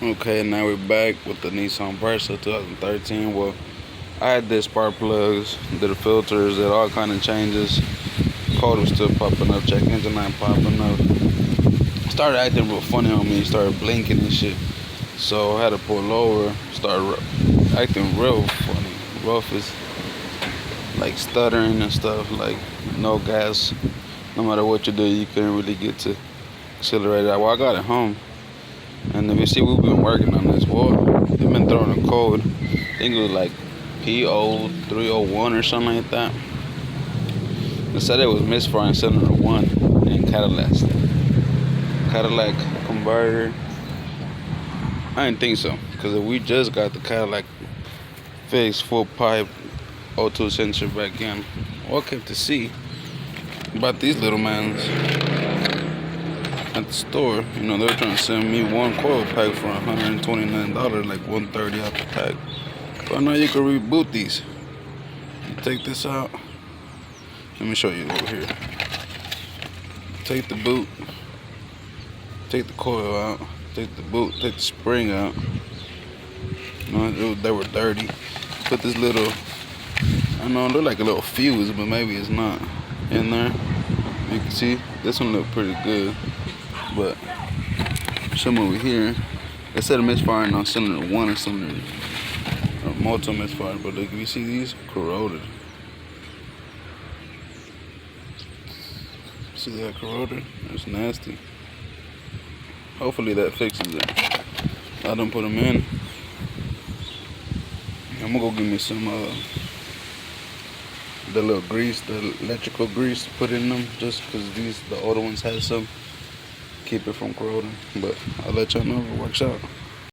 Okay, now we're back with the Nissan Versa 2013. Well, I had this spark plugs, did the filters, did all kind of changes. Code was still popping up, check engine light popping up. Started acting real funny on me, started blinking and shit. So I had to pull over, started acting real funny. Rough is like stuttering and stuff, like no gas. No matter what you do, you couldn't really get to accelerate it. Well, I got it home. And if you see, we've been working on this. Well, they've been throwing a code. I think it was like PO301 or something like that. They said it was misfiring cylinder 1 in Cadillac converter. I didn't think so, because we just got the Cadillac fixed, full pipe, O2 sensor back in. Well, I came to see about these little mans at the store. You know, they were trying to send me one coil pack for $129, like $130 out the pack. But now you can reboot these. You take this out. Let me show you over here. Take the boot. Take the coil out. Take the boot. Take the spring out. You know, they were dirty. Put this little, I know they're like a little fuse, but maybe it's not in there. You can see this one look pretty good. But some over here, they said misfiring on cylinder 1 and cylinder multi misfire, but look, if you see these corroded. See that corroded? It's nasty. Hopefully that fixes it. I done put them in. I'm gonna go give me some the little grease, the electrical grease to put in them, just because the older ones had some. Keep it from corroding, but I'll let y'all know if it works out.